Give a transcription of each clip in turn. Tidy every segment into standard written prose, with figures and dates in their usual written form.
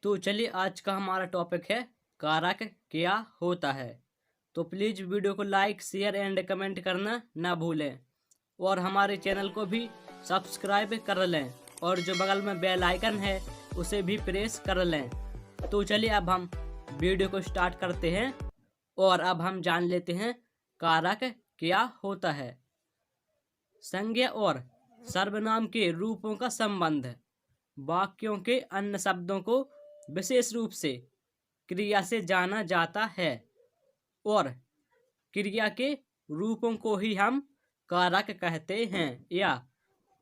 तो चलिए आज का हमारा टॉपिक है कारक क्या होता है। तो प्लीज़ वीडियो को लाइक शेयर एंड कमेंट करना ना भूलें और हमारे चैनल को भी सब्सक्राइब कर लें और जो बगल में बेल आइकन है उसे भी प्रेस कर लें। तो चलिए अब हम वीडियो को स्टार्ट करते हैं और अब हम जान लेते हैं कारक क्या होता है। संज्ञा और सर्वनाम के रूपों का संबंध। वाक्यों के अन्य शब्दों को विशेष रूप से क्रिया से जाना जाता है और क्रिया के रूपों को ही हम कारक कहते हैं या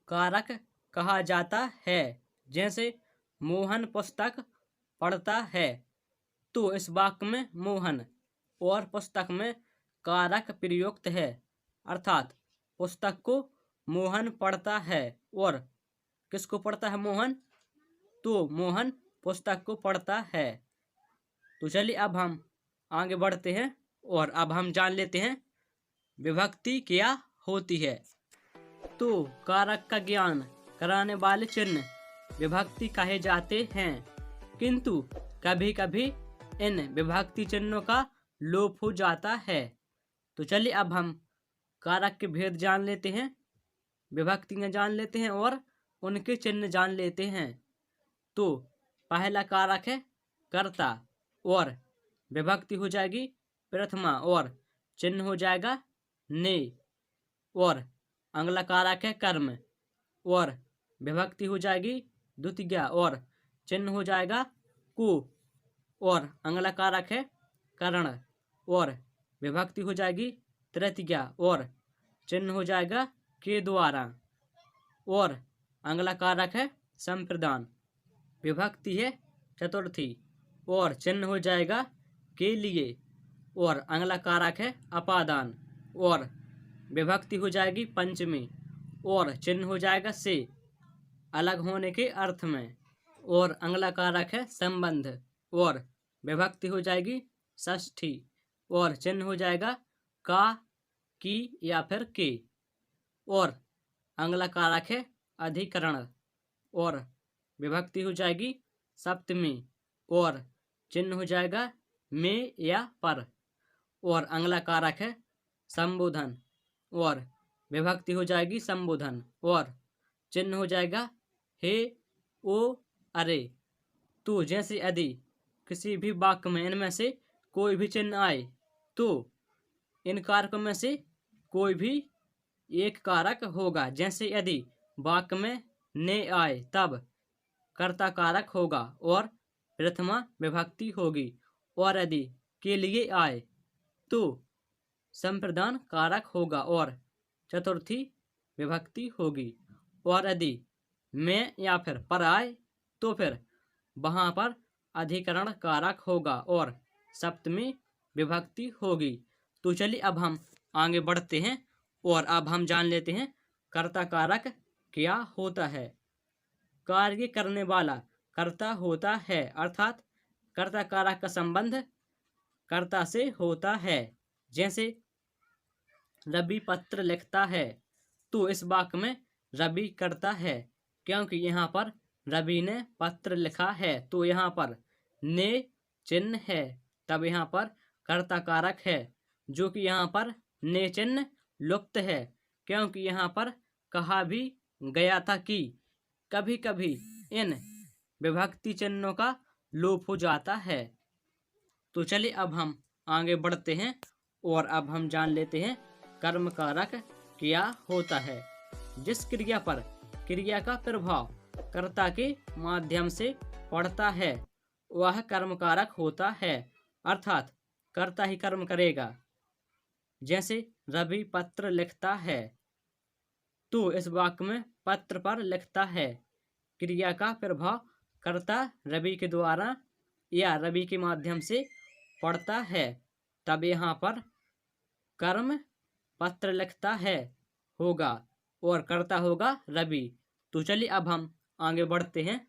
कारक कहा जाता है। जैसे मोहन पुस्तक पढ़ता है, तो इस वाक्य में मोहन और पुस्तक में कारक प्रयुक्त है, अर्थात पुस्तक को मोहन पढ़ता है और किसको पढ़ता है मोहन, तो मोहन पुस्तक को पढ़ता है। तो चलिए अब हम आगे बढ़ते हैं और अब हम जान लेते हैं विभक्ति क्या होती है। तो कारक का ज्ञान कराने वाले चिन्ह विभक्ति कहे जाते हैं, किंतु कभी कभी इन विभक्ति चिन्हों का लोप हो जाता है। तो चलिए अब हम कारक के भेद जान लेते हैं, विभक्तियां जान लेते हैं और उनके चिन्ह जान लेते हैं। तो पहला कारक है कर्ता और विभक्ति हो जाएगी प्रथमा और चिन्ह हो जाएगा ने। और अगला कारक है कर्म और विभक्ति हो जाएगी द्वितीया और चिन्ह हो जाएगा को। और अगला कारक है करण और विभक्ति हो जाएगी तृतीया और चिन्ह हो जाएगा के द्वारा। और अगला कारक है संप्रदान, विभक्ति है चतुर्थी और चिन्ह हो जाएगा के लिए। और अगला कारक है अपादान और विभक्ति हो जाएगी पंचमी और चिन्ह हो जाएगा से, अलग होने के अर्थ में। और अगला कारक है संबंध और विभक्ति हो जाएगी षष्ठी और चिन्ह हो जाएगा का, की या फिर के। और अगला कारक है अधिकरण और विभक्ति हो जाएगी सप्तमी और चिन्ह हो जाएगा में या पर। और अगला कारक है संबोधन और विभक्ति हो जाएगी संबोधन और चिन्ह हो जाएगा हे, ओ, अरे। तो जैसे यदि किसी भी वाक्य में इनमें से कोई भी चिन्ह आए तो इन कारकों में से कोई भी एक कारक होगा। जैसे यदि वाक्य में ने आए तब कर्ता कारक होगा और प्रथमा विभक्ति होगी, और यदि के लिए आए तो संप्रदान कारक होगा और चतुर्थी विभक्ति होगी। और यदि में या फिर पर आए तो फिर वहाँ पर अधिकरण कारक होगा और सप्तमी विभक्ति होगी। तो चलिए अब हम आगे बढ़ते हैं और अब हम जान लेते हैं कर्ता कारक क्या होता है। कार्य करने वाला कर्ता होता है, अर्थात कर्ता कारक का संबंध कर्ता से होता है। जैसे रवि पत्र लिखता है, तो इस वाक्य में रवि करता है क्योंकि यहाँ पर रवि ने पत्र लिखा है। तो यहाँ पर ने चिन्ह है, तब यहाँ पर कर्ता कारक है, जो कि यहाँ पर ने चिन्ह लुप्त है क्योंकि यहाँ पर कहा भी गया था कि कभी कभी इन विभक्ति चिन्हों का लोप हो जाता है। तो चलिए अब हम आगे बढ़ते हैं और अब हम जान लेते हैं कर्म कारक क्या होता है। जिस क्रिया पर क्रिया का प्रभाव कर्ता के माध्यम से पड़ता है वह कर्म कारक होता है, अर्थात कर्ता ही कर्म करेगा। जैसे रवि पत्र लिखता है, तो इस वाक्य में पत्र पर लिखता है क्रिया का प्रभाव कर्ता रवि के द्वारा या रवि के माध्यम से पड़ता है, तब यहाँ पर कर्म पत्र लिखता है होगा और कर्ता होगा रवि। तो चलिए अब हम आगे बढ़ते हैं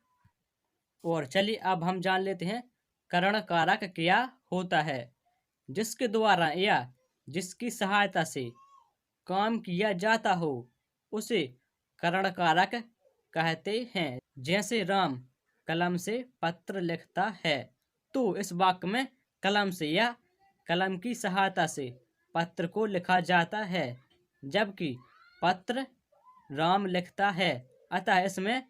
और चलिए अब हम जान लेते हैं करण कारक क्या होता है। जिसके द्वारा या जिसकी सहायता से काम किया जाता हो उसे करण कारक कहते हैं। जैसे राम कलम से पत्र लिखता है। तो इस वाक्य में कलम से या कलम की सहायता से पत्र को लिखा जाता है, जबकि पत्र राम लिखता है। अतः इसमें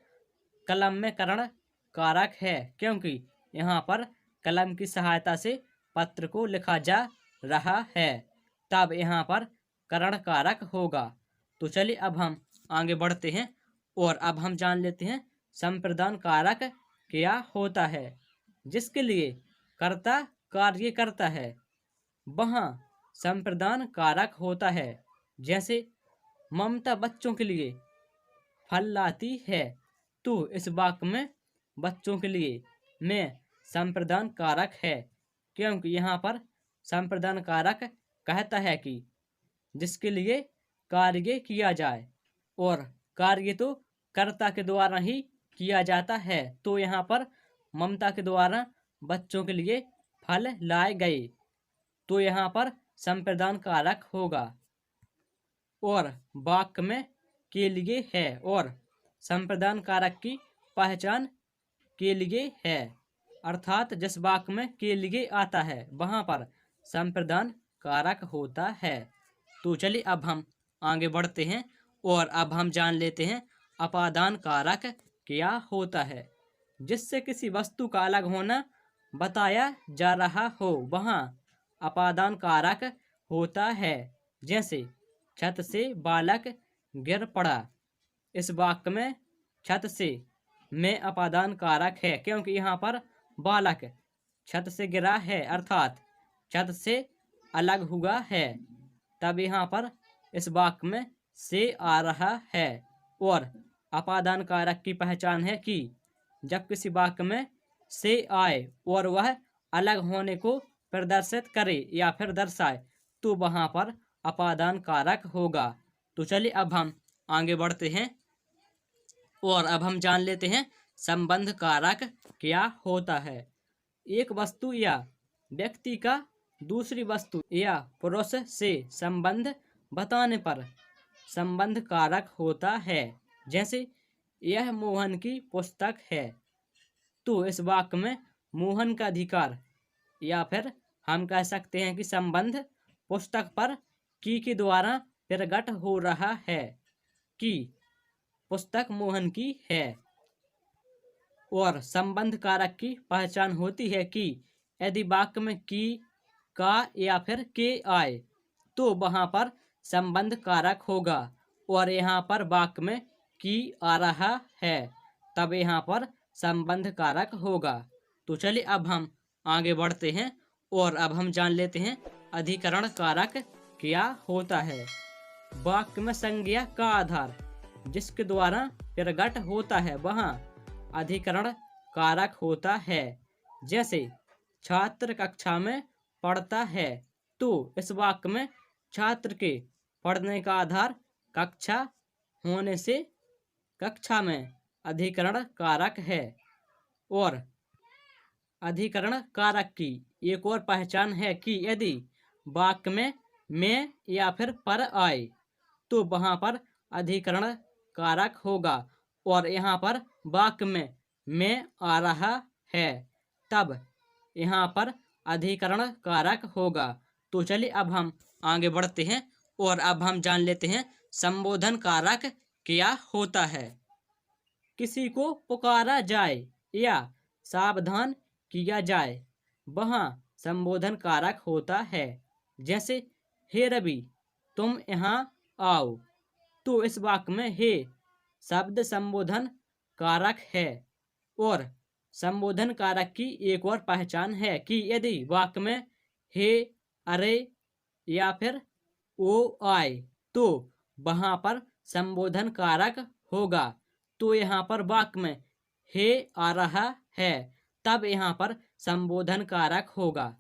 कलम में करण कारक है, क्योंकि यहाँ पर कलम की सहायता से पत्र को लिखा जा रहा है, तब यहाँ पर करण कारक होगा। तो चलिए अब हम आगे बढ़ते हैं और अब हम जान लेते हैं संप्रदान कारक क्या होता है। जिसके लिए कर्ता कार्य करता है वहाँ संप्रदान कारक होता है। जैसे ममता बच्चों के लिए फल लाती है, तो इस वाक्य में बच्चों के लिए में संप्रदान कारक है, क्योंकि यहाँ पर संप्रदान कारक कहता है कि जिसके लिए कार्य किया जाए, और कार्य तो कर्ता के द्वारा ही किया जाता है। तो यहाँ पर ममता के द्वारा बच्चों के लिए फल लाए गए, तो यहाँ पर संप्रदान कारक होगा। और वाक्य में के लिए है, और संप्रदान कारक की पहचान के लिए है, अर्थात जिस वाक्य में के लिए आता है वहाँ पर संप्रदान कारक होता है। तो चलिए अब हम आगे बढ़ते हैं और अब हम जान लेते हैं अपादान कारक क्या होता है। जिससे किसी वस्तु का अलग होना बताया जा रहा हो वहाँ अपादान कारक होता है। जैसे छत से बालक गिर पड़ा, इस वाक्य में छत से में अपादान कारक है, क्योंकि यहाँ पर बालक छत से गिरा है, अर्थात छत से अलग हुआ है, तब यहाँ पर इस वाक्य में से आ रहा है। और अपादान कारक की पहचान है कि जब किसी वाक्य में से आए और वह अलग होने को प्रदर्शित करे या फिर दर्शाए, तो वहाँ पर अपादान कारक होगा। तो चलिए अब हम आगे बढ़ते हैं और अब हम जान लेते हैं संबंध कारक क्या होता है। एक वस्तु या व्यक्ति का दूसरी वस्तु या पुरुष से संबंध बताने पर संबंध कारक होता है। जैसे यह मोहन की पुस्तक है, तो इस वाक्य में मोहन का अधिकार या फिर हम कह सकते हैं कि संबंध पुस्तक पर की के द्वारा प्रकट हो रहा है कि पुस्तक मोहन की है। और संबंध कारक की पहचान होती है कि यदि वाक्य में की, का या फिर के आए तो वहाँ पर संबंध कारक होगा, और यहाँ पर वाक्य में की आ रहा है तब यहाँ पर संबंध कारक होगा। तो चलिए अब हम आगे बढ़ते हैं और अब हम जान लेते हैं अधिकरण कारक क्या होता है। वाक्य में संज्ञा का आधार जिसके द्वारा प्रकट होता है वहाँ अधिकरण कारक होता है। जैसे छात्र कक्षा में पढ़ता है, तो इस वाक्य में छात्र के पढ़ने का आधार कक्षा होने से कक्षा में अधिकरण कारक है। और अधिकरण कारक की एक और पहचान है कि यदि वाक्य में या फिर पर आए तो वहाँ पर अधिकरण कारक होगा, और यहाँ पर वाक्य में आ रहा है तब यहाँ पर अधिकरण कारक होगा। तो चलिए अब हम आगे बढ़ते हैं और अब हम जान लेते हैं संबोधन कारक क्या होता है। किसी को पुकारा जाए या सावधान किया जाए वहाँ संबोधन कारक होता है। जैसे हे रवि तुम यहाँ आओ, तो इस वाक्य में हे शब्द संबोधन कारक है। और संबोधन कारक की एक और पहचान है कि यदि वाक्य में हे, अरे या फिर ओ आए तो वहाँ पर संबोधन कारक होगा। तो यहाँ पर वाक्य में हे आ रहा है तब यहाँ पर संबोधन कारक होगा।